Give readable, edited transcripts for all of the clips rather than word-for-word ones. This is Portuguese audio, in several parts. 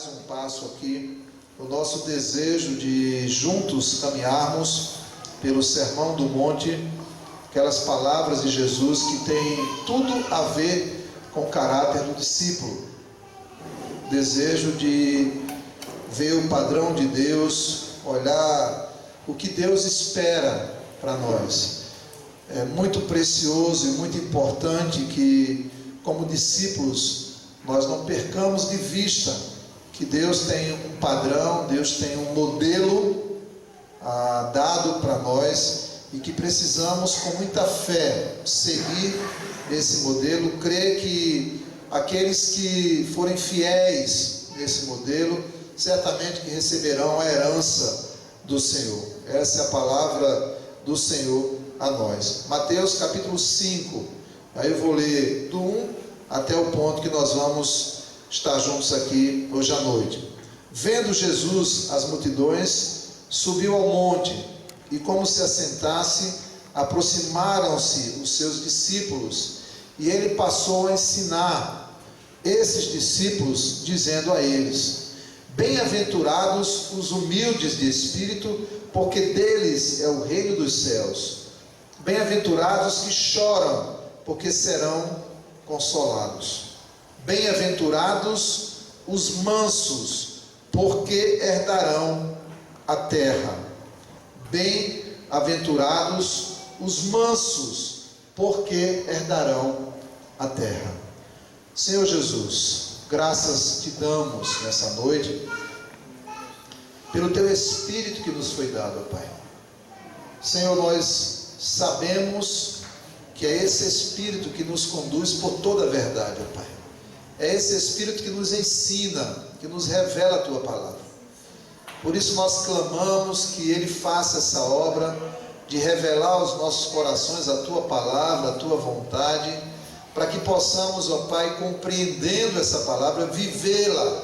mais um passo aqui, o nosso desejo de juntos caminharmos pelo Sermão do Monte, aquelas palavras de Jesus que têm tudo a ver com o caráter do discípulo. Desejo de ver o padrão de Deus, olhar o que Deus espera para nós. É muito precioso e muito importante que, como discípulos, nós não percamos de vista que Deus tem um padrão, Deus tem um modelo dado para nós e que precisamos, com muita fé, seguir esse modelo, crer que aqueles que forem fiéis nesse modelo, certamente que receberão a herança do Senhor. Essa é a palavra do Senhor a nós. Mateus capítulo 5, aí eu vou ler do 1 até o ponto que nós vamos estar juntos aqui hoje à noite. Vendo Jesus as multidões, subiu ao monte, e como se assentasse, aproximaram-se os seus discípulos, e ele passou a ensinar esses discípulos, dizendo a eles: bem-aventurados os humildes de espírito, porque deles é o reino dos céus. Bem-aventurados que choram, porque serão consolados. Bem-aventurados os mansos, porque herdarão a terra. Bem-aventurados os mansos, porque herdarão a terra. Senhor Jesus, graças te damos nessa noite pelo teu Espírito que nos foi dado, ó Pai. Senhor, nós sabemos que é esse Espírito que nos conduz por toda a verdade, ó Pai. É esse Espírito que nos ensina, que nos revela a Tua palavra. Por isso nós clamamos que Ele faça essa obra de revelar aos nossos corações a Tua palavra, a Tua vontade, para que possamos, ó Pai, compreendendo essa palavra, vivê-la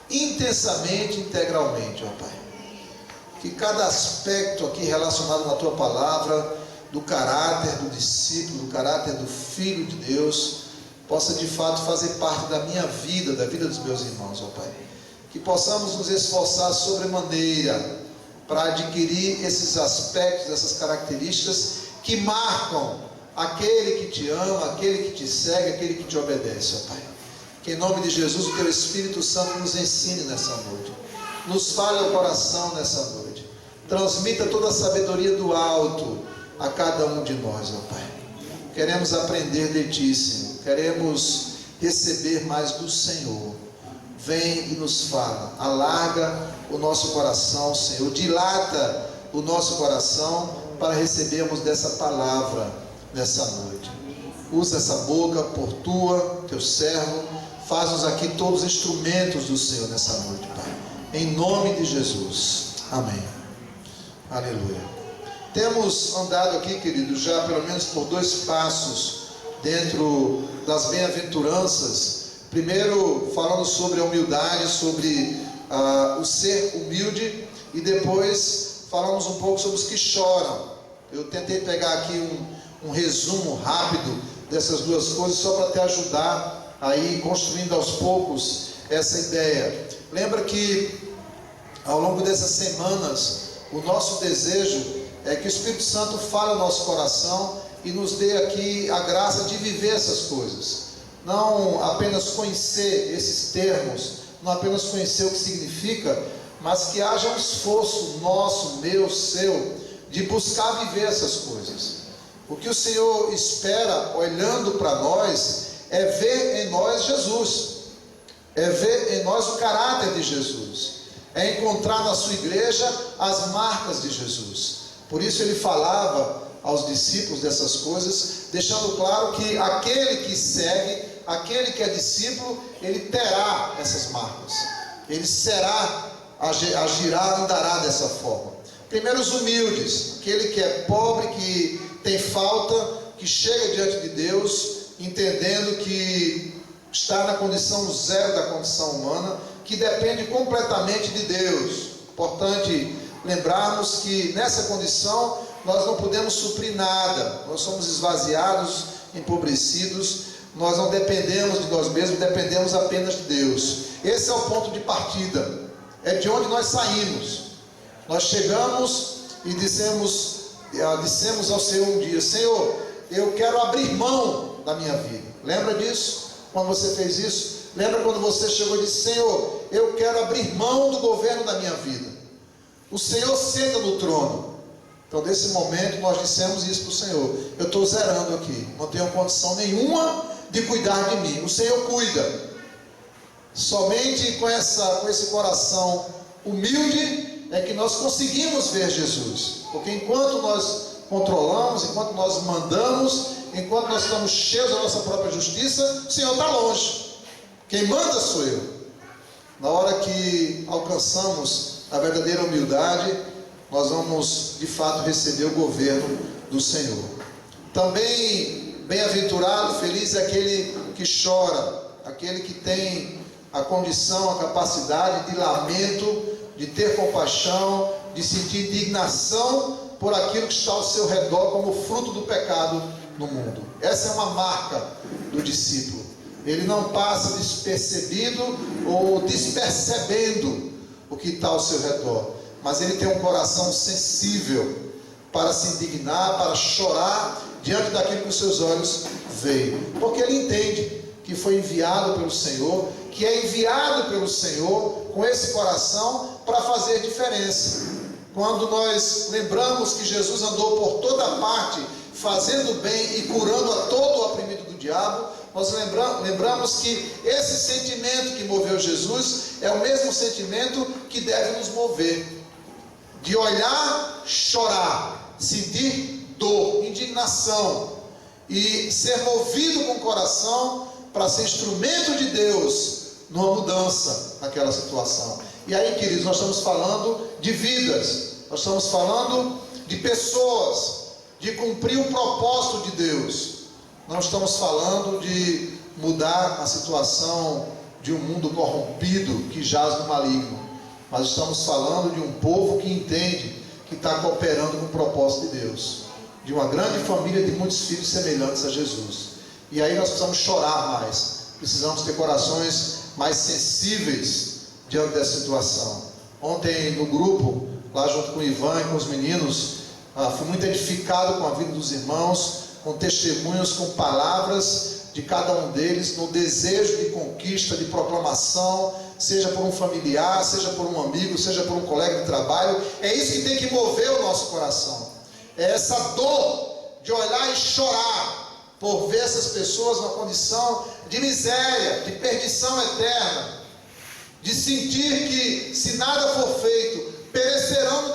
intensamente, integralmente, ó Pai. Que cada aspecto aqui relacionado na Tua palavra, do caráter do discípulo, do caráter do Filho de Deus, possa de fato fazer parte da minha vida, da vida dos meus irmãos, ó Pai. Que possamos nos esforçar sobremaneira para adquirir esses aspectos, essas características que marcam aquele que te ama, aquele que te segue, aquele que te obedece, ó Pai. Que em nome de Jesus o Teu Espírito Santo nos ensine nessa noite, nos fale ao coração nessa noite, transmita toda a sabedoria do alto a cada um de nós, ó Pai. Queremos aprender de Ti, Senhor, queremos receber mais do Senhor. Vem e nos fala, alarga o nosso coração, Senhor, dilata o nosso coração para recebermos dessa palavra nessa noite. Usa essa boca por Teu servo, faz-nos aqui todos instrumentos do Senhor nessa noite, Pai. Em nome de Jesus, amém. Aleluia. Temos andado aqui, queridos, já pelo menos por 2 passos dentro das bem-aventuranças. Primeiro falando sobre a humildade, sobre o ser humilde, e depois falamos um pouco sobre os que choram. Eu tentei pegar aqui um resumo rápido dessas duas coisas, só para te ajudar a ir construindo aos poucos essa ideia. Lembra que ao longo dessas semanas, o nosso desejo é que o Espírito Santo fale ao nosso coração e nos dê aqui a graça de viver essas coisas. Não apenas conhecer esses termos, não apenas conhecer o que significa, mas que haja um esforço nosso, meu, seu, de buscar viver essas coisas. O que o Senhor espera, olhando para nós, é ver em nós Jesus, é ver em nós o caráter de Jesus, é encontrar na sua igreja as marcas de Jesus. Por isso ele falava aos discípulos dessas coisas, deixando claro que aquele que segue, aquele que é discípulo, ele terá essas marcas, ele será, agirá, andará dessa forma. Primeiro os humildes, aquele que é pobre, que tem falta, que chega diante de Deus, entendendo que está na condição zero da condição humana, que depende completamente de Deus. Importante lembrarmos que nessa condição nós não podemos suprir nada, nós somos esvaziados, empobrecidos, nós não dependemos de nós mesmos, dependemos apenas de Deus. Esse é o ponto de partida, é de onde nós saímos. Nós chegamos e dissemos ao Senhor um dia: Senhor, eu quero abrir mão da minha vida. Lembra disso? Quando você fez isso? Lembra quando você chegou e disse: Senhor, eu quero abrir mão do governo da minha vida. O Senhor senta no trono. Então, nesse momento, nós dissemos isso para o Senhor: eu estou zerando aqui, não tenho condição nenhuma de cuidar de mim. O Senhor cuida. Somente com esse coração humilde é que nós conseguimos ver Jesus. Porque enquanto nós controlamos, enquanto nós mandamos, enquanto nós estamos cheios da nossa própria justiça, o Senhor está longe. Quem manda sou eu. Na hora que alcançamos a verdadeira humildade, nós vamos de fato receber o governo do Senhor. Também bem-aventurado, feliz é aquele que chora, aquele que tem a condição, a capacidade de lamento, de ter compaixão, de sentir indignação por aquilo que está ao seu redor como fruto do pecado no mundo. Essa é uma marca do discípulo. Ele não passa despercebido ou despercebendo o que está ao seu redor, mas ele tem um coração sensível para se indignar, para chorar diante daquilo que os seus olhos veem, porque ele entende que foi enviado pelo Senhor, que é enviado pelo Senhor com esse coração para fazer diferença. Quando nós lembramos que Jesus andou por toda parte, fazendo bem e curando a todo o oprimido do diabo, nós lembramos que esse sentimento que moveu Jesus é o mesmo sentimento que deve nos mover, de olhar, chorar, sentir dor, indignação e ser movido com o coração para ser instrumento de Deus numa mudança naquela situação. E aí, queridos, nós estamos falando de vidas, nós estamos falando de pessoas, de cumprir o propósito de Deus. Não estamos falando de mudar a situação de um mundo corrompido que jaz no maligno, mas estamos falando de um povo que entende que está cooperando com o propósito de Deus, de uma grande família de muitos filhos semelhantes a Jesus. E aí nós precisamos chorar mais, precisamos ter corações mais sensíveis diante dessa situação. Ontem no grupo, lá junto com o Ivan e com os meninos, fui muito edificado com a vida dos irmãos, com testemunhos, com palavras de cada um deles, no desejo de conquista, de proclamação, seja por um familiar, seja por um amigo, seja por um colega de trabalho. É isso que tem que mover o nosso coração, é essa dor de olhar e chorar por ver essas pessoas numa condição de miséria, de perdição eterna, de sentir que se nada for feito, perecerão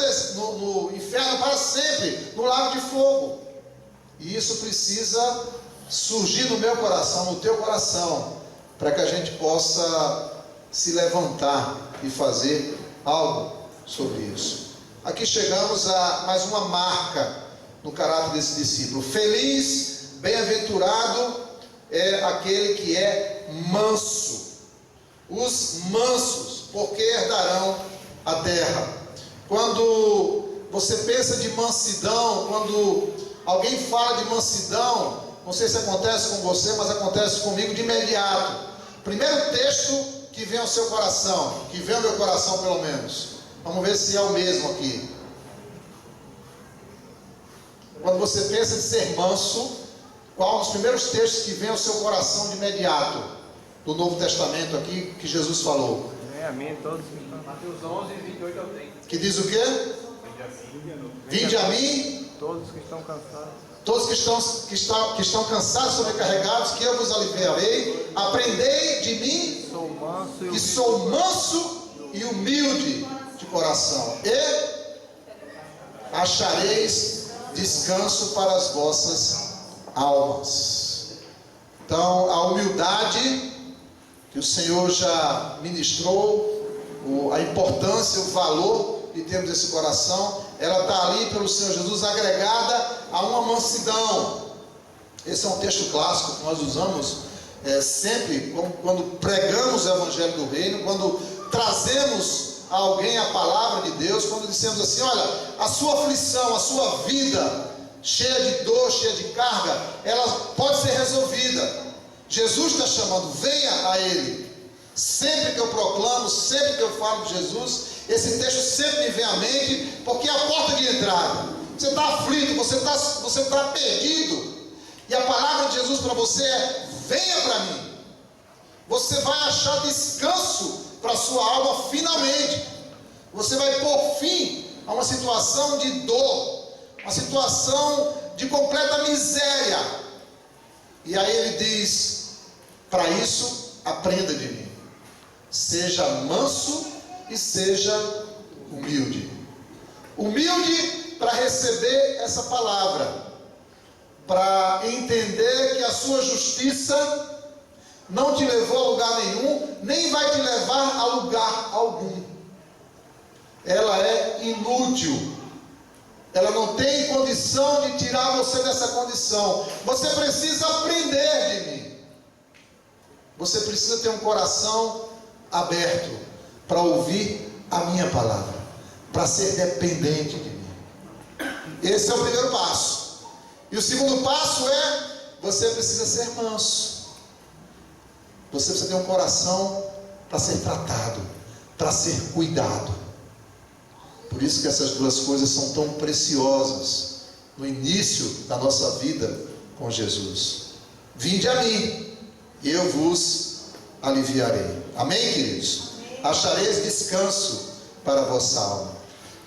no inferno para sempre, no lago de fogo. E isso precisa surgir no meu coração, no teu coração, para que a gente possa se levantar e fazer algo sobre isso. Aqui chegamos a mais uma marca no caráter desse discípulo. Feliz, bem-aventurado é aquele que é manso. Os mansos, porque herdarão a terra. Quando você pensa de mansidão, quando alguém fala de mansidão, não sei se acontece com você, mas acontece comigo de imediato. Primeiro texto que vem ao seu coração, que vem ao meu coração pelo menos. Vamos ver se é o mesmo aqui. Quando você pensa de ser manso, qual os primeiros textos que vem ao seu coração de imediato, do Novo Testamento aqui, que Jesus falou? A mim, todos que estão... Mateus 11, 28 ao 30. Que diz o quê? Vinde a mim, todos que estão cansados. Todos que estão cansados e sobrecarregados, que eu vos aliviarei. Aprendei de mim, Sou manso que sou manso e humilde de coração, e achareis descanso para as vossas almas. Então, a humildade que o Senhor já ministrou, a importância, o valor de termos esse coração, ela está ali pelo Senhor Jesus agregada a uma mansidão. Esse é um texto clássico que nós usamos sempre quando pregamos o Evangelho do Reino, quando trazemos a alguém a palavra de Deus, quando dissemos assim: olha, a sua aflição, a sua vida cheia de dor, cheia de carga, ela pode ser resolvida. Jesus está chamando, venha a Ele. Sempre que eu proclamo, sempre que eu falo de Jesus, esse texto sempre me vem à mente, porque é a porta de entrada. Você está aflito, você está perdido, e a palavra de Jesus para você é: venha para mim. Você vai achar descanso para a sua alma finalmente. Você vai pôr fim a uma situação de dor, uma situação de completa miséria. E aí ele diz: para isso, aprenda de mim. Seja manso e seja humilde. Humilde para receber essa palavra, para entender que a sua justiça não te levou a lugar nenhum, nem vai te levar a lugar algum. Ela é inútil. Ela não tem condição de tirar você dessa condição. Você precisa aprender de mim. Você precisa ter um coração aberto para ouvir a minha palavra, para ser dependente de mim. Esse é o primeiro passo. E o segundo passo é: você precisa ser manso. Você precisa ter um coração para ser tratado, para ser cuidado. Por isso que essas duas coisas são tão preciosas no início da nossa vida com Jesus. Vinde a mim, e eu vos aliviarei. Amém, queridos? Achareis descanso para a vossa alma.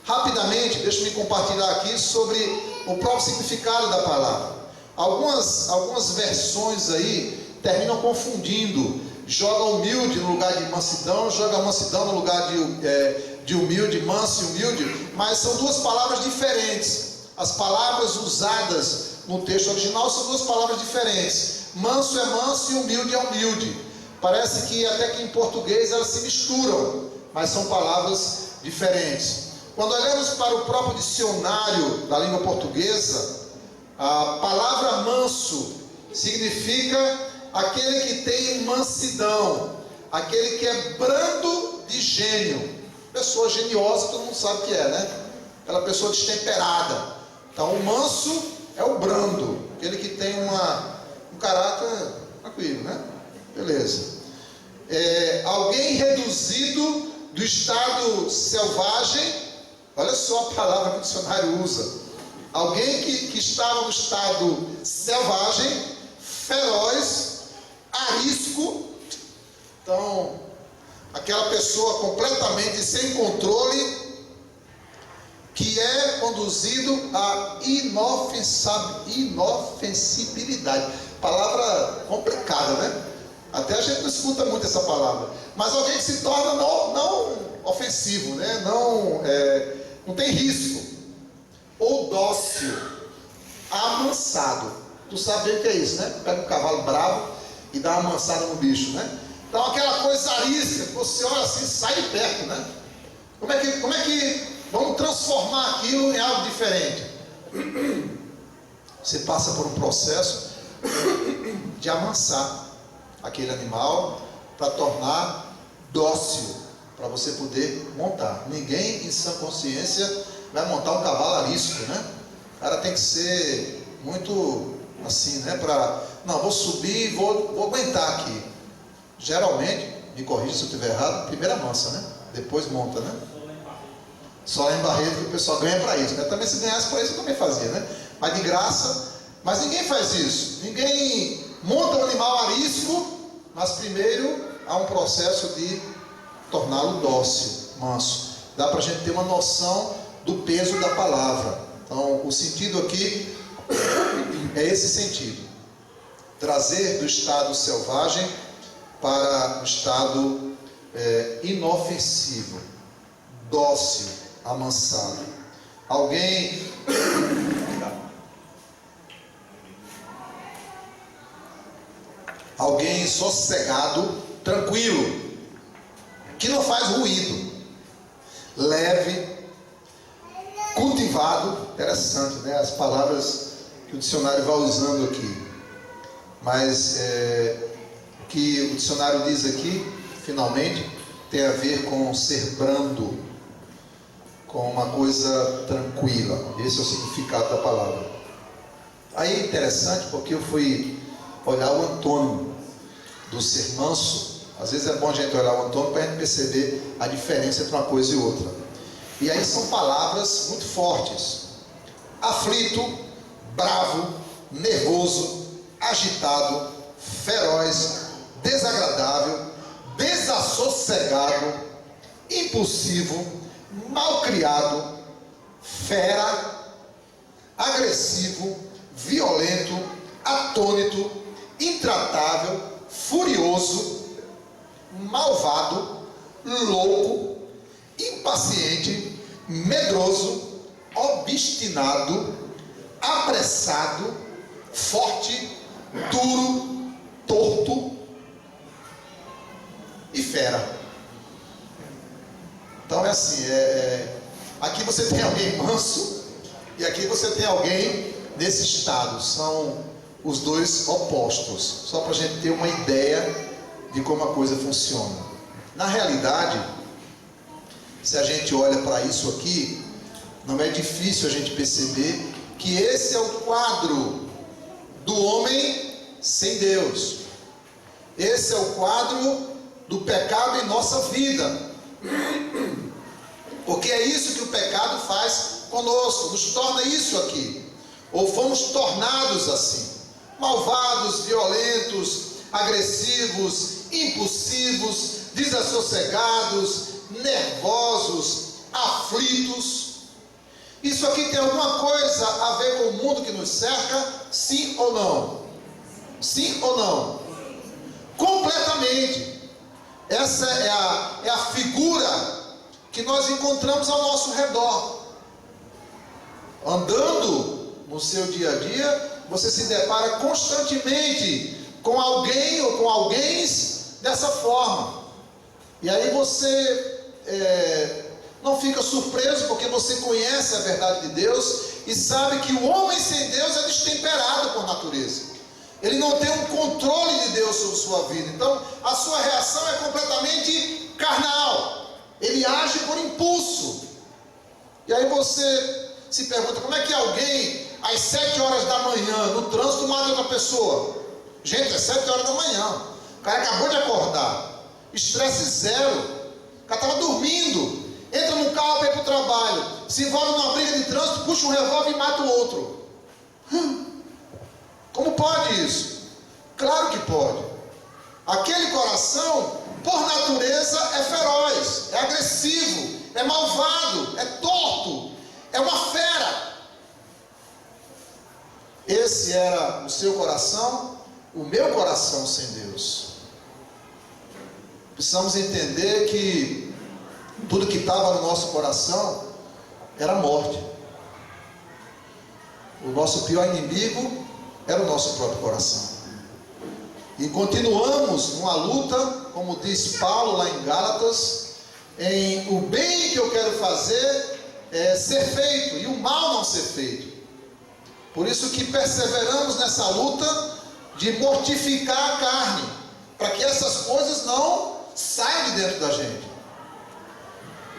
Rapidamente, deixe-me compartilhar aqui sobre o próprio significado da palavra. Algumas versões aí terminam confundindo. Joga humilde no lugar de mansidão, joga mansidão no lugar de humilde, manso e humilde, mas são duas palavras diferentes. As palavras usadas no texto original são duas palavras diferentes. Manso é manso e humilde é humilde. Parece que até que em português elas se misturam, mas são palavras diferentes. Quando olhamos para o próprio dicionário da língua portuguesa, a palavra manso significa aquele que tem mansidão, aquele que é brando de gênio. Pessoa geniosa, todo mundo sabe o que é, né? Aquela pessoa destemperada. Então o manso é o brando, aquele que tem um caráter tranquilo, né? Beleza. Alguém reduzido do estado selvagem. Olha só a palavra que o dicionário usa. Alguém que estava no estado selvagem, feroz, arisco. Então, aquela pessoa completamente sem controle, que é conduzido à inofensibilidade. Palavra complicada, né? Até a gente não escuta muito essa palavra. Mas alguém que se torna não ofensivo, né? Não tem risco. Ou dócil, amansado. Tu sabe o que é isso, né? Pega um cavalo bravo e dá uma amansada no bicho, né? Então aquela coisa arisca, que você olha assim, sai de perto, né? Como é que vamos transformar aquilo em algo diferente? Você passa por um processo de amansar aquele animal para tornar dócil, para você poder montar. Ninguém em sã consciência vai montar um cavalo arisco, né? O cara tem que ser muito assim, né? Não, vou subir, vou aguentar aqui. Geralmente, me corrija se eu estiver errado, primeiro amansa, né? Depois monta, né? Só lá em Barreto que o pessoal ganha para isso, né? Também se ganhasse para isso eu também fazia, né? Mas de graça. Mas ninguém faz isso. Ninguém monta um animal arisco, mas primeiro há um processo de torná-lo dócil, manso. Dá para a gente ter uma noção do peso da palavra. Então, o sentido aqui é esse sentido. Trazer do estado selvagem para o estado inofensivo, dócil, amansado. Alguém sossegado, tranquilo, que não faz ruído, leve, cultivado. Interessante, né? As palavras que o dicionário vai usando aqui. Mas o que o dicionário diz aqui, finalmente, tem a ver com ser brando, com uma coisa tranquila. Esse é o significado da palavra. Aí é interessante porque eu fui olhar o antônimo do ser manso, Às vezes é bom a gente olhar o Antônio para a gente perceber a diferença entre uma coisa e outra. E aí são palavras muito fortes: aflito, bravo, nervoso, agitado, feroz, desagradável, desassossegado, impulsivo, malcriado, fera, agressivo, violento, atônito, intratável, furioso, malvado, louco, impaciente, medroso, obstinado, apressado, forte, duro, torto e fera. Então é assim, aqui você tem alguém manso e aqui você tem alguém nesse estado. São os dois opostos, só para a gente ter uma ideia de como a coisa funciona. Na realidade, se a gente olha para isso aqui, não é difícil a gente perceber que esse é o quadro do homem sem Deus. Esse é o quadro do pecado em nossa vida. Porque é isso que o pecado faz conosco, nos torna isso aqui. Ou fomos tornados assim: malvados, violentos, agressivos, impulsivos, desassossegados, nervosos, aflitos. Isso aqui tem alguma coisa a ver com o mundo que nos cerca? Sim ou não? Sim ou não? Completamente. Essa é a figura que nós encontramos ao nosso redor. Andando no seu dia a dia, você se depara constantemente com alguém ou com alguém dessa forma. E aí você não fica surpreso, porque você conhece a verdade de Deus e sabe que o homem sem Deus é destemperado por natureza. Ele não tem um controle de Deus sobre sua vida. Então a sua reação é completamente carnal. Ele age por impulso. E aí você se pergunta: como é que alguém às 7 horas da manhã no trânsito mata outra pessoa? Gente, é 7 horas da manhã, o cara acabou de acordar, estresse zero, o cara estava dormindo, entra no carro para ir para o trabalho, se envolve numa briga de trânsito, puxa um revólver e mata o outro. Como pode isso? Claro que pode. Aquele coração, por natureza, é feroz, é agressivo, é malvado, é torto, é uma fera. Esse era o seu coração, o meu coração sem Deus. Precisamos entender que tudo que estava no nosso coração era morte. O nosso pior inimigo era o nosso próprio coração. E continuamos numa luta, como diz Paulo lá em Gálatas, em o bem que eu quero fazer ser feito e o mal não ser feito. Por isso que perseveramos nessa luta de mortificar a carne, para que essas coisas não saiam de dentro da gente.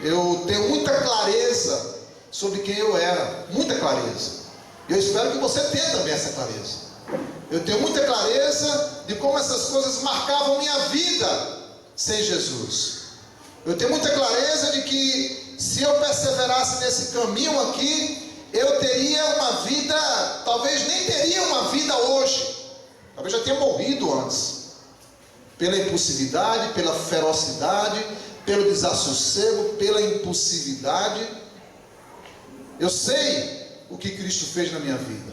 Eu tenho muita clareza sobre quem eu era, muita clareza. Eu espero que você tenha também essa clareza. Eu tenho muita clareza de como essas coisas marcavam minha vida sem Jesus. Eu tenho muita clareza de que se eu perseverasse nesse caminho aqui, eu teria uma vida, talvez nem teria uma vida hoje. Talvez já tenha morrido antes. Pela impulsividade, pela ferocidade, pelo desassossego, pela impulsividade. Eu sei o que Cristo fez na minha vida.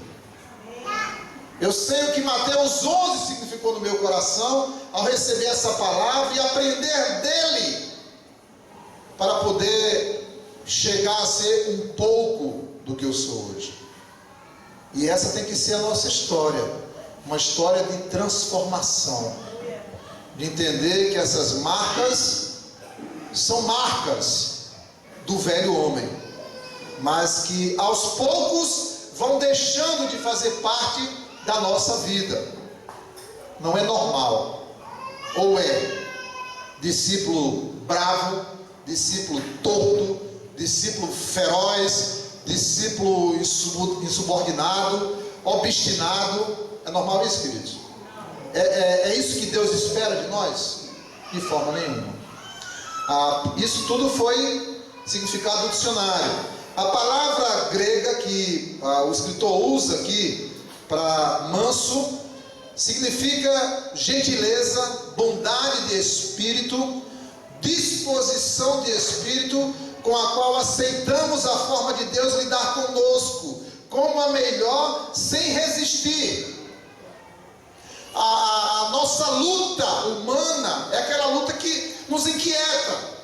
Eu sei o que Mateus 11 significou no meu coração ao receber essa palavra e aprender dele, para poder chegar a ser um pouco do que eu sou hoje. E essa tem que ser a nossa história, uma história de transformação, de entender que essas marcas são marcas do velho homem, mas que aos poucos vão deixando de fazer parte da nossa vida. Não é normal. Ou é discípulo bravo, discípulo torto, discípulo feroz, discípulo insubordinado, obstinado. É normal isso, queridos? É isso que Deus espera de nós? De forma nenhuma. Isso tudo foi significado do dicionário. A palavra grega que o escritor usa aqui para manso significa gentileza, bondade de espírito, disposição de espírito com a qual aceitamos a forma de Deus lidar conosco como a melhor, sem resistir. A nossa luta humana é aquela luta que nos inquieta.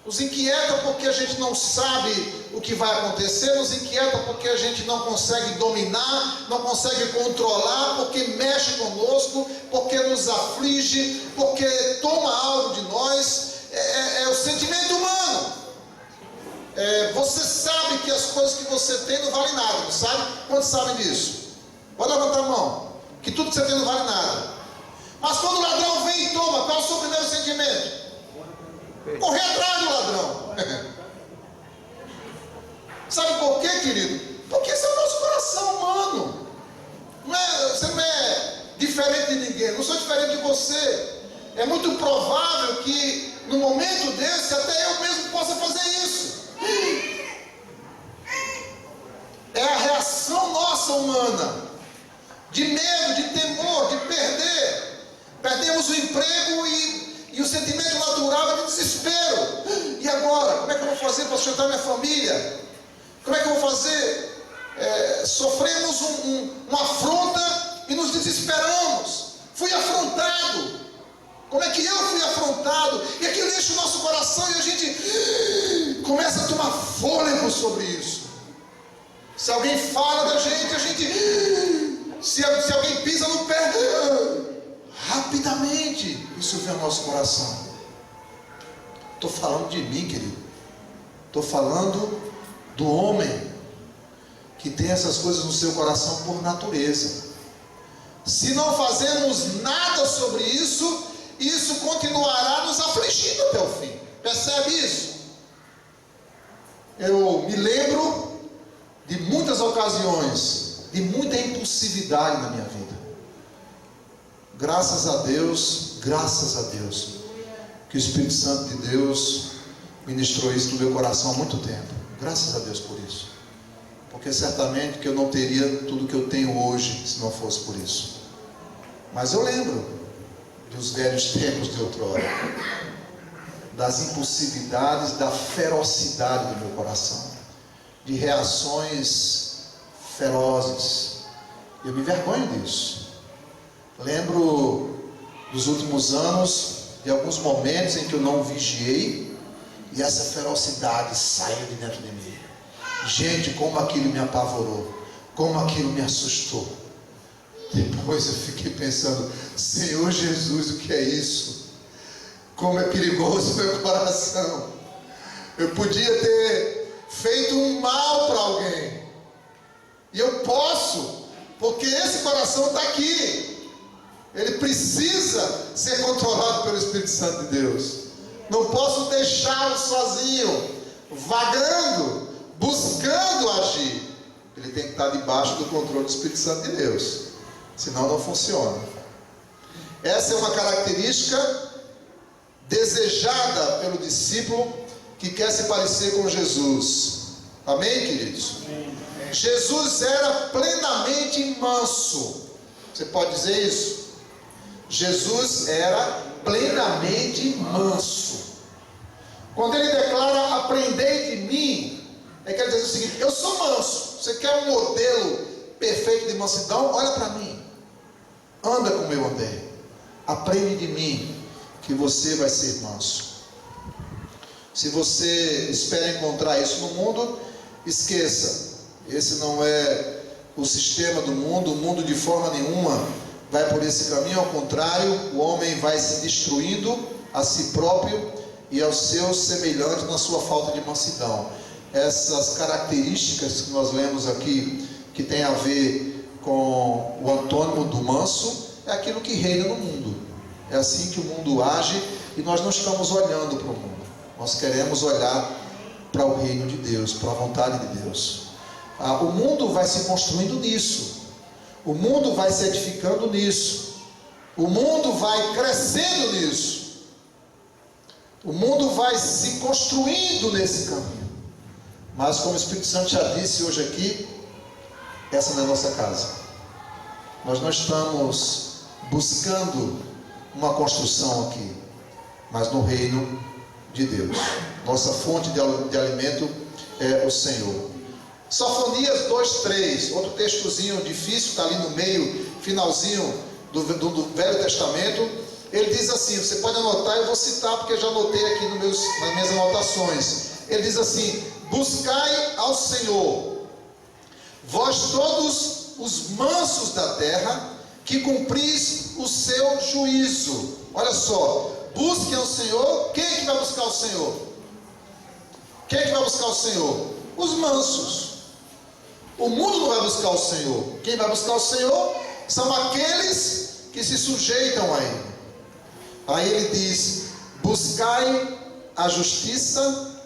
Nos inquieta porque a gente não sabe o que vai acontecer, nos inquieta porque a gente não consegue dominar, não consegue controlar, porque mexe conosco, porque nos aflige, porque toma algo de nós. É o sentimento humano. Você sabe que as coisas que você tem não valem nada, não sabe? Quantos sabem disso? Pode levantar a mão. Que tudo que você tem não vale nada. Mas quando o ladrão vem e toma, qual é o seu primeiro sentimento? Correr atrás do ladrão. Sabe por quê, querido? Porque esse é o nosso coração humano. Você não é diferente de ninguém. Não sou diferente de você. É muito provável que no momento desse até eu mesmo possa fazer isso. É a reação nossa humana, de medo, de temor, de perder. Perdemos o emprego e o sentimento natural é de desespero. E agora? Como é que eu vou fazer para sustentar minha família? Como é que eu vou fazer? Sofremos uma afronta e nos desesperamos. Fui afrontado. Como é que eu fui afrontado? E aquilo enche o nosso coração e a gente começa a tomar fôlego sobre isso. Se alguém fala da gente, se alguém pisa no pé, rapidamente isso vem ao nosso coração. Estou falando de mim, querido. Estou falando do homem que tem essas coisas no seu coração por natureza. Se não fazermos nada sobre isso, isso continuará nos afligindo até o fim. Percebe isso? Eu me lembro de muitas ocasiões, de muita impulsividade na minha vida. Graças a Deus, que o Espírito Santo de Deus ministrou isso no meu coração há muito tempo. Graças a Deus por isso. Porque certamente que eu não teria tudo que eu tenho hoje se não fosse por isso. Mas eu lembro dos velhos tempos de outrora, das impulsividades, da ferocidade do meu coração, de reações ferozes. Eu me envergonho disso. Lembro dos últimos anos, de alguns momentos em que eu não vigiei e essa ferocidade saiu de dentro de mim. Gente, como aquilo me apavorou, como aquilo me assustou. Depois eu fiquei pensando, Senhor Jesus, o que é isso? Como é perigoso o meu coração. Eu podia ter feito um mal para alguém, e eu posso, porque esse coração está aqui. Ele precisa ser controlado pelo Espírito Santo de Deus. Não posso deixá-lo sozinho, vagando, buscando agir. Ele tem que estar debaixo do controle do Espírito Santo de Deus, senão não funciona. Essa é uma característica desejada pelo discípulo que quer se parecer com Jesus. Amém, queridos? Amém. Jesus era plenamente manso. Você pode dizer isso? Jesus era plenamente manso. Quando ele declara, aprendei de mim, quer dizer o seguinte: eu sou manso. Você quer um modelo perfeito de mansidão? Olha para mim, anda como eu andei, aprende de mim, que você vai ser manso. Se você espera encontrar isso no mundo, esqueça. Esse não é o sistema do mundo. O mundo de forma nenhuma vai por esse caminho. Ao contrário, o homem vai se destruindo a si próprio e aos seus semelhantes na sua falta de mansidão. Essas características que nós lemos aqui, que tem a ver com o antônimo do manso, é aquilo que reina no mundo. É assim que o mundo age, e nós não estamos olhando para o mundo. Nós queremos olhar para o reino de Deus, para a vontade de Deus. O mundo vai se construindo nisso. O mundo vai se edificando nisso. O mundo vai crescendo nisso. O mundo vai se construindo nesse caminho. Mas como o Espírito Santo já disse hoje aqui, essa não é a nossa casa. Nós não estamos buscando uma construção aqui, mas no reino de Deus. Nossa fonte de alimento é o Senhor. Sofonias 2:3, outro textozinho difícil, está ali no meio, finalzinho do Velho Testamento. Ele diz assim, você pode anotar, eu vou citar porque eu já anotei aqui nas minhas anotações. Ele diz assim: buscai ao Senhor, vós todos os mansos da terra, que cumpris o seu juízo. Olha só, busquem ao Senhor. Quem é que vai buscar o Senhor? Quem é que vai buscar o Senhor? Os mansos. O mundo não vai buscar o Senhor. Quem vai buscar o Senhor são aqueles que se sujeitam a Ele. Aí ele diz: buscai a justiça,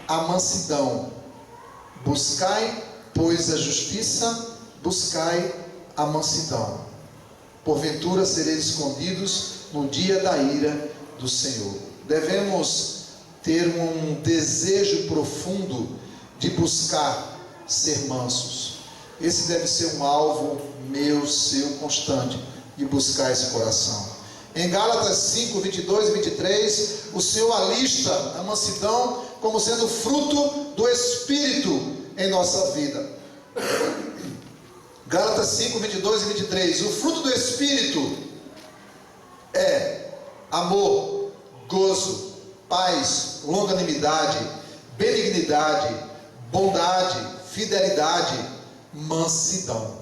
a mansidão. Buscai, pois, a justiça, buscai a mansidão. Porventura sereis escondidos no dia da ira do Senhor. Devemos ter um desejo profundo de buscar ser mansos. Esse deve ser um alvo meu, seu, constante, de buscar esse coração. Em Gálatas 5, 22 e 23, o Senhor alista a mansidão como sendo fruto do Espírito em nossa vida. Gálatas 5, 22 e 23, o fruto do Espírito é amor, gozo, paz, longanimidade, benignidade, bondade, fidelidade, mansidão.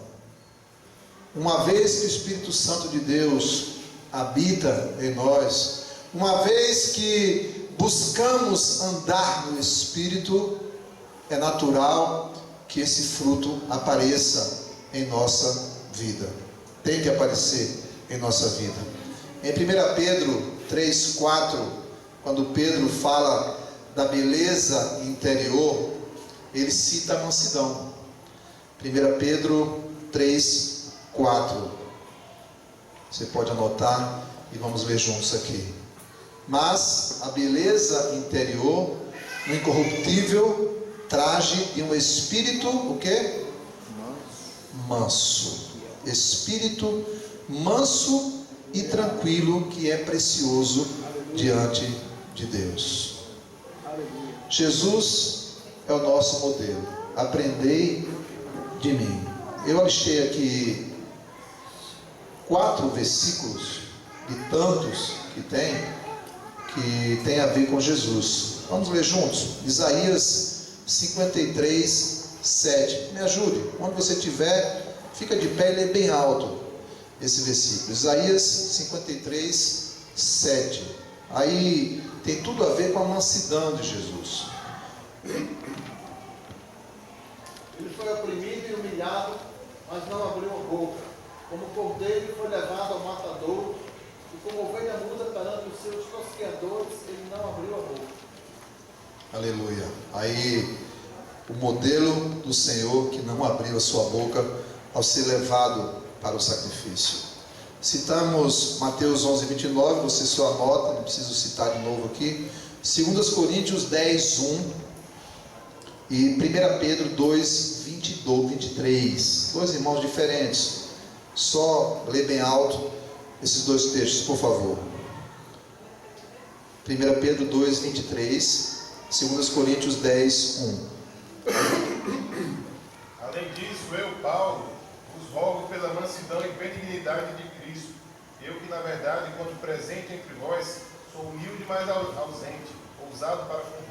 Uma vez que o Espírito Santo de Deus habita em nós, uma vez que buscamos andar no Espírito, é natural que esse fruto apareça em nossa vida. Tem que aparecer em nossa vida. Em 1 Pedro 3,4, quando Pedro fala da beleza interior, ele cita a mansidão. 1 Pedro 3,4. Você pode anotar e vamos ler juntos aqui. Mas a beleza interior, no incorruptível traje de um espírito, o quê? Manso. Espírito manso e tranquilo, que é precioso diante de Deus. Jesus é o nosso modelo. Aprendei de mim. Eu alistei aqui 4 versículos de tantos que tem a ver com Jesus. Vamos ler juntos? Isaías 53, 7. Me ajude. Onde você estiver, fica de pé e lê bem alto esse versículo. Isaías 53, 7. Aí tem tudo a ver com a mansidão de Jesus. Ele foi oprimido e humilhado, mas não abriu a boca. Como cordeiro foi levado ao matadouro, e como ovelha muda perante os seus tosqueadores, ele não abriu a boca. Aleluia. Aí o modelo do Senhor, que não abriu a sua boca ao ser levado para o sacrifício. Citamos Mateus 11, 29, você só anota, não preciso citar de novo aqui. 2 Coríntios 10, 1 e 1 Pedro 2, 22, 23. Dois irmãos diferentes. Só lê bem alto esses dois textos, por favor. 1 Pedro 2, 23, 2 Coríntios 10, 1. Além disso, eu, Paulo, vos rogo pela mansidão e benignidade de Cristo, eu que, na verdade, enquanto presente entre vós, sou humilde, mas ausente, ousado para convosco.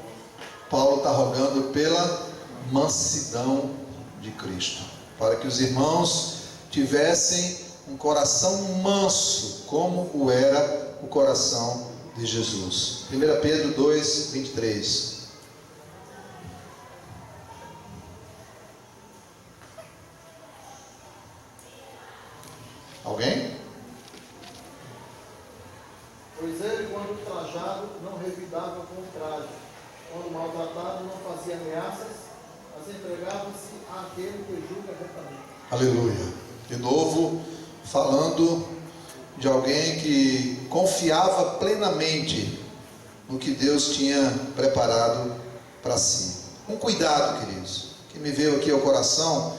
Paulo está rogando pela mansidão de Cristo, para que os irmãos tivessem um coração manso, como o era o coração de Jesus. 1 Pedro 2, 23. Alguém? Pois ele, quando ultrajado, não revidava com traje. Quando maltratado, não fazia ameaças, mas entregava-se àquele que julga retamente. Aleluia. De novo, falando de alguém que confiava plenamente no que Deus tinha preparado para si. Um cuidado, queridos, que me veio aqui ao coração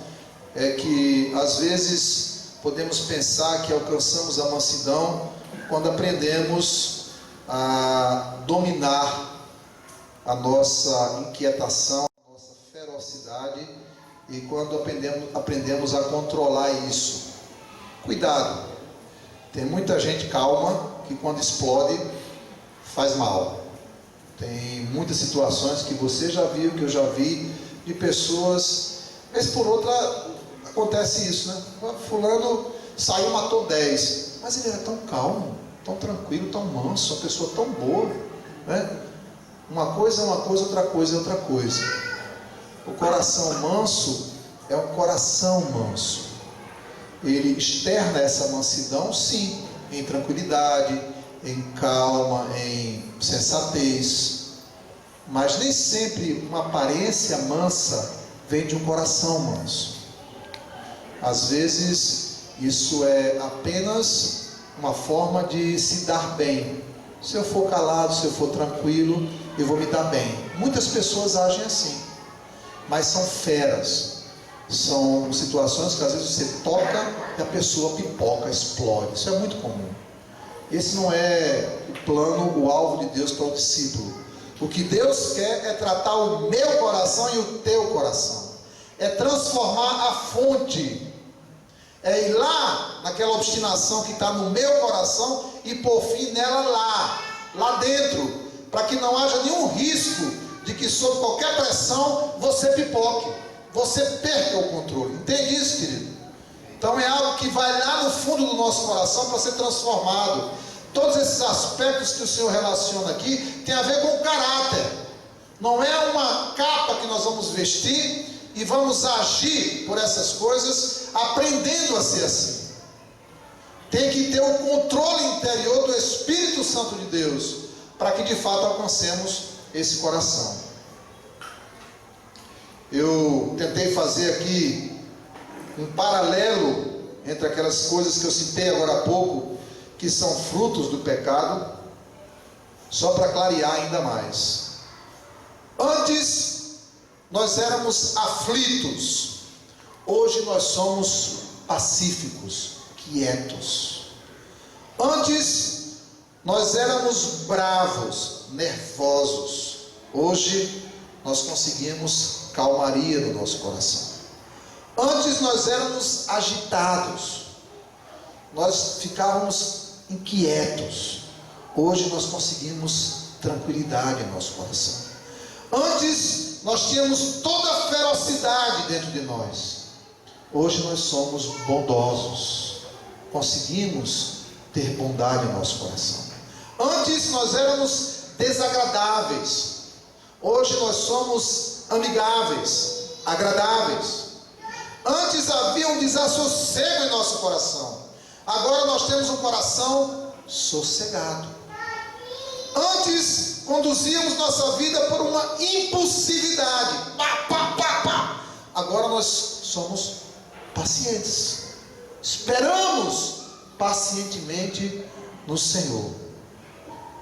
é que às vezes podemos pensar que alcançamos a mansidão quando aprendemos a dominar a nossa inquietação, a nossa ferocidade, e quando aprendemos a controlar isso. Cuidado, tem muita gente calma que quando explode faz mal. Tem muitas situações que você já viu, que eu já vi, de pessoas, vez por outra acontece isso, né? Fulano saiu, matou 10, mas ele era tão calmo, tão tranquilo, tão manso, uma pessoa tão boa, né? Uma coisa é uma coisa, outra coisa é outra coisa. O coração manso é um coração manso. Ele externa essa mansidão, sim, em tranquilidade, em calma, em sensatez. Mas nem sempre uma aparência mansa vem de um coração manso. Às vezes isso é apenas uma forma de se dar bem. Se eu for calado, se eu for tranquilo, eu vou me dar bem. Muitas pessoas agem assim, mas são feras. São situações que às vezes você toca e a pessoa pipoca, explode. Isso é muito comum. Esse não é o plano, o alvo de Deus para o discípulo. O que Deus quer é tratar o meu coração e o teu coração. É transformar a fonte. É ir lá naquela obstinação que está no meu coração e pôr fim nela lá dentro, para que não haja nenhum risco de que sob qualquer pressão você pipoque, você perca o controle. Entende isso, querido? Então é algo que vai lá no fundo do nosso coração para ser transformado. Todos esses aspectos que o Senhor relaciona aqui tem a ver com o caráter. Não é uma capa que nós vamos vestir e vamos agir por essas coisas aprendendo a ser assim. Tem que ter o controle interior do Espírito Santo de Deus para que de fato alcancemos esse coração. Eu tentei fazer aqui um paralelo entre aquelas coisas que eu citei agora há pouco, que são frutos do pecado, só para clarear ainda mais. Antes nós éramos aflitos, hoje nós somos pacíficos, quietos. Antes nós éramos bravos, nervosos, hoje nós conseguimos calmaria no nosso coração. Antes nós éramos agitados, nós ficávamos inquietos, hoje nós conseguimos tranquilidade no nosso coração. Antes nós tínhamos toda a ferocidade dentro de nós, hoje nós somos bondosos, conseguimos ter bondade no nosso coração. Antes nós éramos desagradáveis, hoje nós somos amigáveis, agradáveis. Antes havia um desassossego em nosso coração, agora nós temos um coração sossegado. Antes conduzíamos nossa vida por uma impulsividade, agora nós somos pacientes, esperamos pacientemente no Senhor.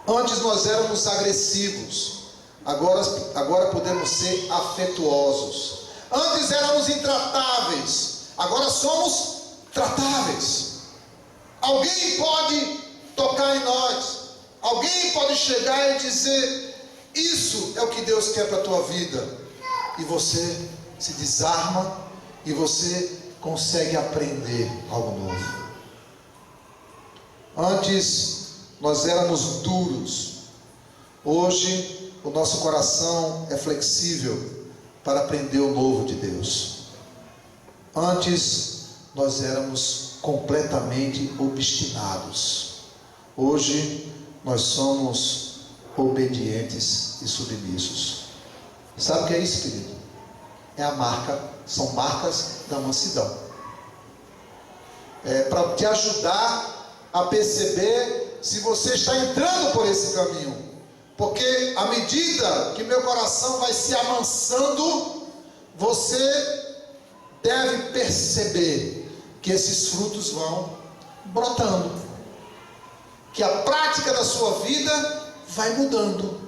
Antes nós éramos agressivos, agora podemos ser afetuosos. Antes éramos intratáveis, agora somos tratáveis. Alguém pode tocar em nós, alguém pode chegar e dizer: isso é o que Deus quer para a tua vida, e você se desarma e você consegue aprender algo novo. Antes nós éramos duros, hoje o nosso coração é flexível para aprender o novo de Deus. Antes nós éramos completamente obstinados, hoje nós somos obedientes e submissos. Sabe o que é isso, querido? São marcas da mansidão. É para te ajudar a perceber se você está entrando por esse caminho. Porque à medida que meu coração vai se amansando, você deve perceber que esses frutos vão brotando, que a prática da sua vida vai mudando.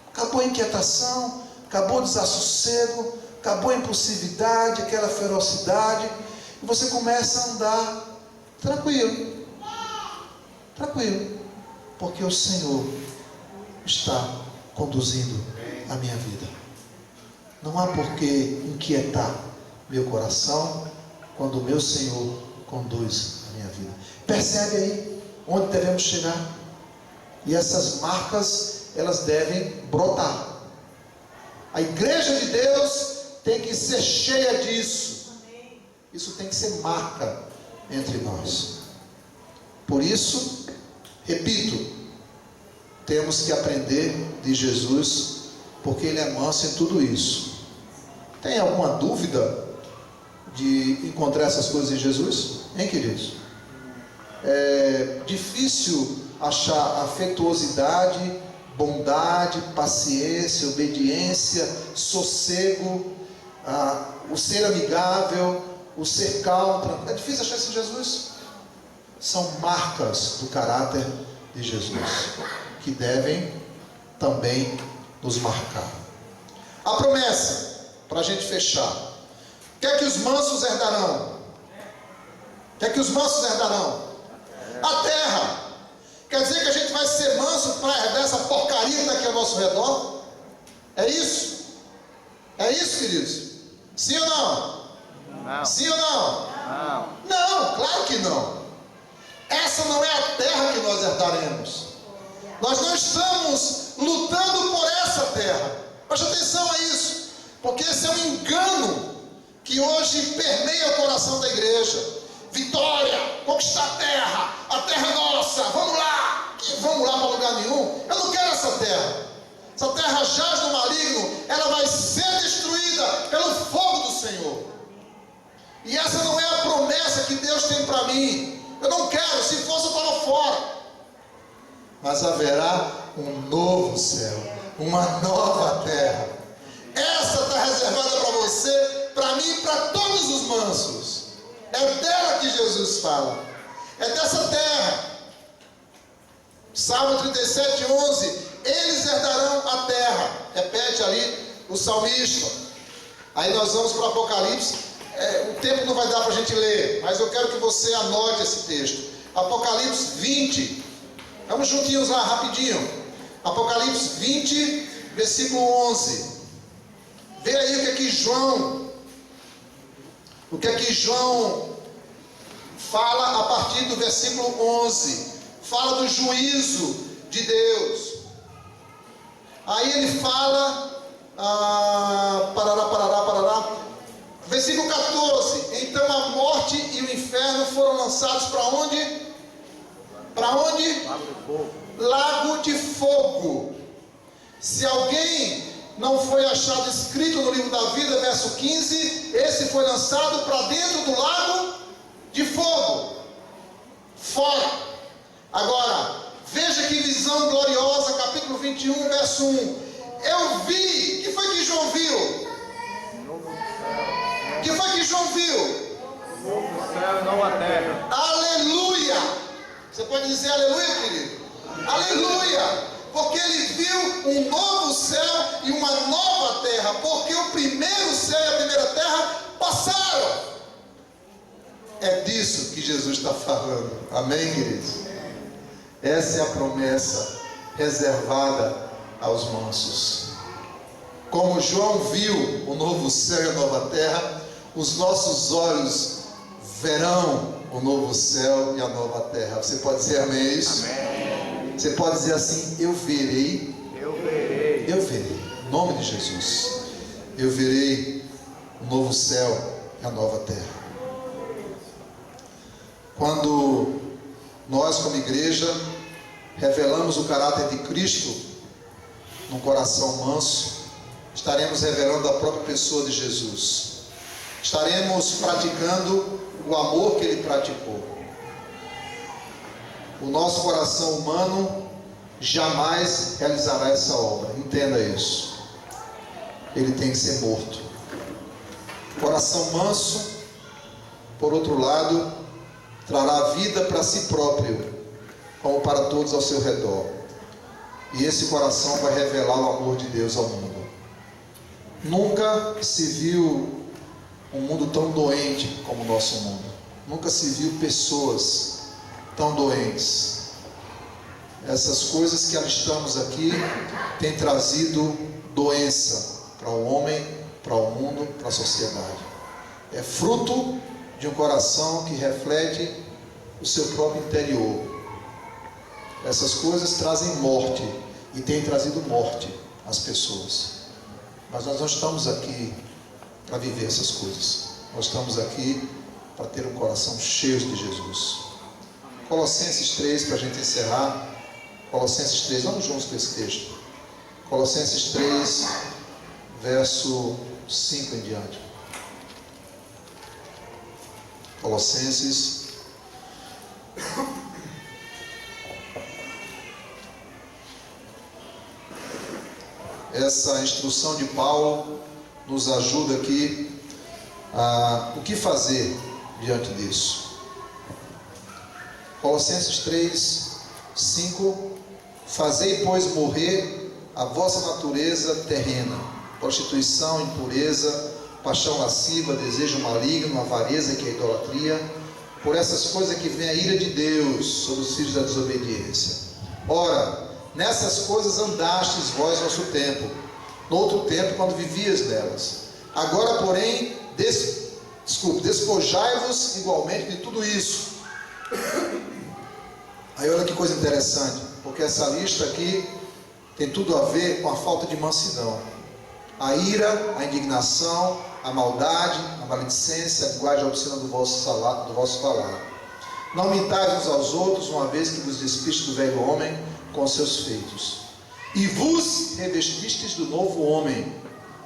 Acabou a inquietação, acabou o desassossego, acabou a impulsividade, aquela ferocidade, e você começa a andar tranquilo, porque o Senhor está conduzindo a minha vida. Não há por que inquietar meu coração quando o meu Senhor conduz a minha vida. Percebe aí onde devemos chegar? E essas marcas, elas devem brotar. A igreja de Deus tem que ser cheia disso. Isso tem que ser marca entre nós. Por isso, repito, temos que aprender de Jesus, porque Ele é manso em tudo isso. Tem alguma dúvida de encontrar essas coisas em Jesus? Hein, queridos? É difícil achar afetuosidade, bondade, paciência, obediência, sossego, o ser amigável, o ser calmo, tranquilo. É difícil achar isso em Jesus? São marcas do caráter de Jesus, que devem também nos marcar. A promessa, para a gente fechar: o que é que os mansos herdarão? O que é que os mansos herdarão? A terra. Quer dizer que a gente vai ser manso para herdar essa porcaria que está aqui ao nosso redor? É isso? É isso, queridos? Sim ou não? Não. Sim ou não? Não. Não, claro que não. Essa não é a terra que nós herdaremos. Nós não estamos lutando por essa terra. Preste atenção a isso, porque esse é um engano que hoje permeia o coração da igreja. Vitória, conquistar a terra é nossa, vamos lá. Que vamos lá para lugar nenhum? Eu não quero essa terra. Essa terra jaz no maligno, ela vai ser destruída pelo fogo do Senhor. E essa não é a promessa que Deus tem para mim. Eu não quero, se fosse eu estava fora. Mas haverá um novo céu, uma nova terra. Essa está reservada para você, para mim e para todos os mansos. É dela que Jesus fala. É dessa terra. Salmo 37:11. Eles herdarão a terra. Repete ali o salmista. Aí nós vamos para o Apocalipse. O tempo não vai dar para a gente ler, mas eu quero que você anote esse texto. Apocalipse 20. Vamos juntinhos lá, rapidinho. Apocalipse 20, versículo 11. Vê aí o que é que João fala a partir do versículo 11. Fala do juízo de Deus. Aí ele fala, parará. Versículo 14. Então a morte e o inferno foram lançados para onde? Para onde? Lago de fogo. Se alguém não foi achado escrito no livro da vida, verso 15, esse foi lançado para dentro do lago de fogo. Fora. Agora, veja que visão gloriosa, capítulo 21, verso 1. Eu vi. O que foi que João viu? O que foi que João viu? Novo céu e nova terra. Aleluia! Você pode dizer aleluia, querido? Aleluia! Porque ele viu um novo céu e uma nova terra. Porque o primeiro céu e a primeira terra passaram. É disso que Jesus está falando. Amém, queridos? Essa é a promessa reservada aos mansos. Como João viu o novo céu e a nova terra, os nossos olhos verão o novo céu e a nova terra. Você pode dizer amém a isso? Amém. Você pode dizer assim: eu verei. Eu verei. Eu verei. Em nome de Jesus. Eu verei o novo céu e a nova terra. Quando nós, como igreja, revelamos o caráter de Cristo num coração manso, estaremos revelando a própria pessoa de Jesus. Estaremos praticando o amor que Ele praticou. O nosso coração humano jamais realizará essa obra. Entenda isso. Ele tem que ser morto. Coração manso, por outro lado, trará vida para si próprio, como para todos ao seu redor. E esse coração vai revelar o amor de Deus ao mundo. Nunca se viu um mundo tão doente como o nosso mundo. Nunca se viu pessoas tão doentes. Essas coisas que alistamos aqui têm trazido doença para o homem, para o mundo, para a sociedade. É fruto de um coração que reflete o seu próprio interior. Essas coisas trazem morte e têm trazido morte às pessoas. Mas nós não estamos aqui para viver essas coisas. Nós estamos aqui para ter um coração cheio de Jesus. Colossenses 3, para a gente encerrar. Colossenses 3, vamos juntos para esse texto. Colossenses 3, verso 5 em diante. Colossenses. Essa instrução de Paulo nos ajuda aqui a o que fazer diante disso. Colossenses 3, 5: Fazei, pois, morrer a vossa natureza terrena, prostituição, impureza, paixão lasciva, desejo maligno, avareza, que é idolatria. Por essas coisas que vem a ira de Deus sobre os filhos da desobediência. Ora, nessas coisas andastes vós nosso tempo, no outro tempo, quando vivias nelas. Agora, porém, despojai-vos igualmente de tudo isso. Aí olha que coisa interessante, porque essa lista aqui tem tudo a ver com a falta de mansidão. A ira, a indignação, a maldade, a maledicência, a linguagem obscena do vosso falar. Não mintais uns aos outros, uma vez que vos despistes do velho homem com seus feitos, e vos revestistes do novo homem,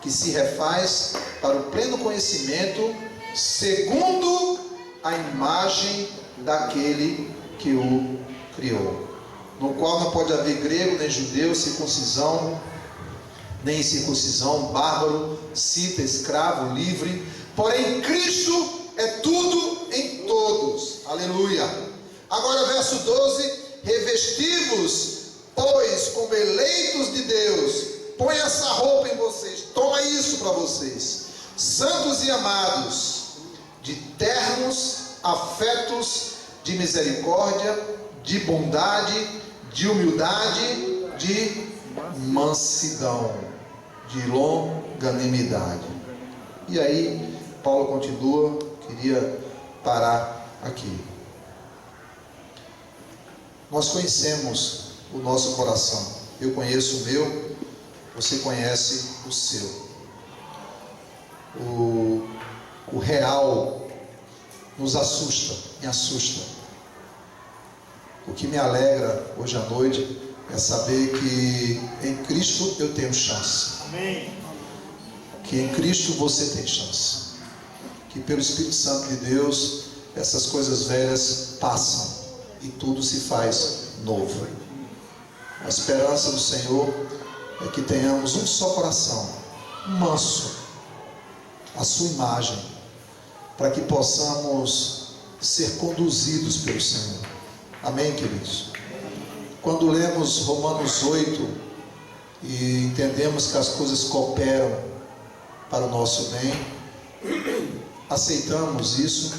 que se refaz para o pleno conhecimento, segundo a imagem daquele que o criou, no qual não pode haver grego, nem judeu, circuncisão, nem incircuncisão, bárbaro, cita, escravo, livre, porém Cristo é tudo em todos. Aleluia. Agora verso 12: revesti-vos, pois, como eleitos de Deus. Põe essa roupa em vocês, toma isso para vocês, santos e amados, de ternos afetos, de misericórdia, de bondade, de humildade, de mansidão, de longanimidade. E aí Paulo continua. Queria parar aqui. Nós conhecemos o nosso coração. Eu conheço o meu, você conhece o seu. O real nos assusta, me assusta. O que me alegra hoje à noite é saber que em Cristo eu tenho chance. Amém. Que em Cristo você tem chance. Que pelo Espírito Santo de Deus essas coisas velhas passam e tudo se faz novo. A esperança do Senhor é que tenhamos um só coração, manso, a sua imagem, para que possamos ser conduzidos pelo Senhor. Amém, queridos? Quando lemos Romanos 8 e entendemos que as coisas cooperam para o nosso bem, aceitamos isso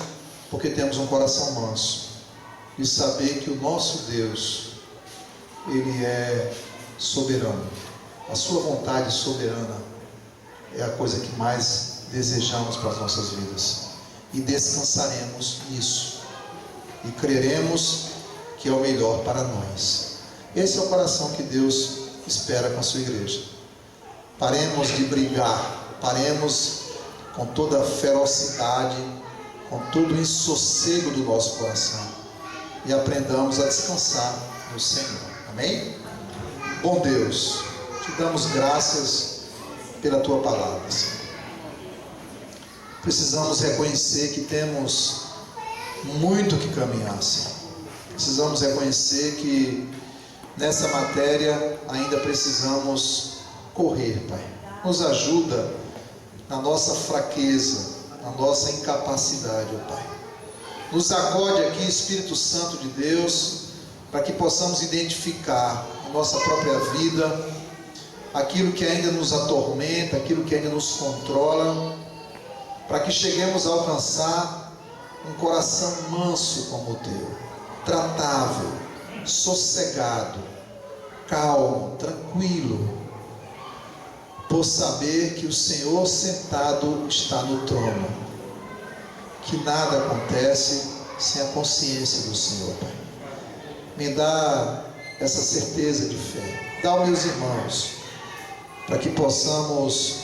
porque temos um coração manso e saber que o nosso Deus, Ele é soberano. A sua vontade soberana é a coisa que mais desejamos para as nossas vidas, e descansaremos nisso e creremos que é o melhor para nós. Esse é o coração que Deus espera com a sua igreja. Paremos de brigar, paremos com toda a ferocidade, com todo o insossego do nosso coração, e aprendamos a descansar no Senhor. Amém? Bom Deus, te damos graças pela tua palavra, Senhor. Precisamos reconhecer que temos muito que caminhar, Senhor. Precisamos reconhecer que nessa matéria ainda precisamos correr, Pai. Nos ajuda na nossa fraqueza, na nossa incapacidade, ó Pai. Nos acode aqui, Espírito Santo de Deus, para que possamos identificar em nossa própria vida, aquilo que ainda nos atormenta, aquilo que ainda nos controla, para que cheguemos a alcançar um coração manso como o teu, tratável, sossegado, calmo, tranquilo, por saber que o Senhor sentado está no trono, que nada acontece sem a consciência do Senhor, Pai. Me dá essa certeza de fé, dá aos meus irmãos, para que possamos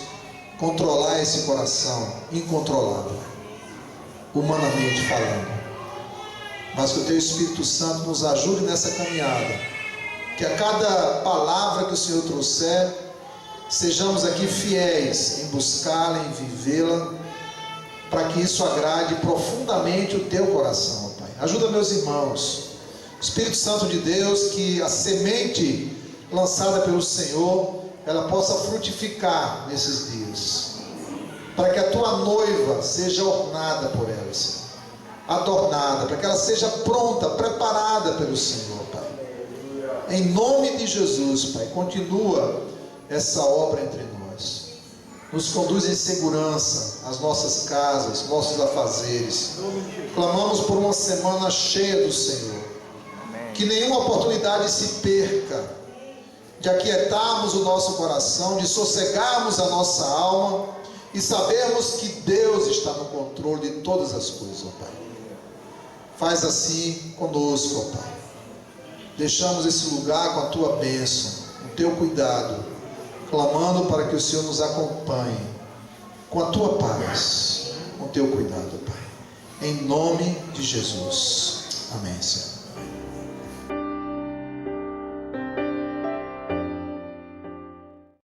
controlar esse coração incontrolável, humanamente falando, mas que o Teu Espírito Santo nos ajude nessa caminhada, que a cada palavra que o Senhor trouxer, sejamos aqui fiéis em buscá-la, em vivê-la, para que isso agrade profundamente o Teu coração, Pai. Ajuda meus irmãos, Espírito Santo de Deus, que a semente lançada pelo Senhor, ela possa frutificar nesses dias, para que a Tua noiva seja ornada por ela, Senhor, adornada, para que ela seja pronta, preparada pelo Senhor, Pai. Em nome de Jesus, Pai, continua essa obra entre nós, nos conduz em segurança às nossas casas, nossos afazeres. Clamamos por uma semana cheia do Senhor, que nenhuma oportunidade se perca de aquietarmos o nosso coração, de sossegarmos a nossa alma e sabermos que Deus está no controle de todas as coisas, ó Pai. Faz assim conosco, ó Pai. Deixamos esse lugar com a Tua bênção, o Teu cuidado, clamando para que o Senhor nos acompanhe com a Tua paz, com o Teu cuidado, Pai. Em nome de Jesus. Amém, Senhor.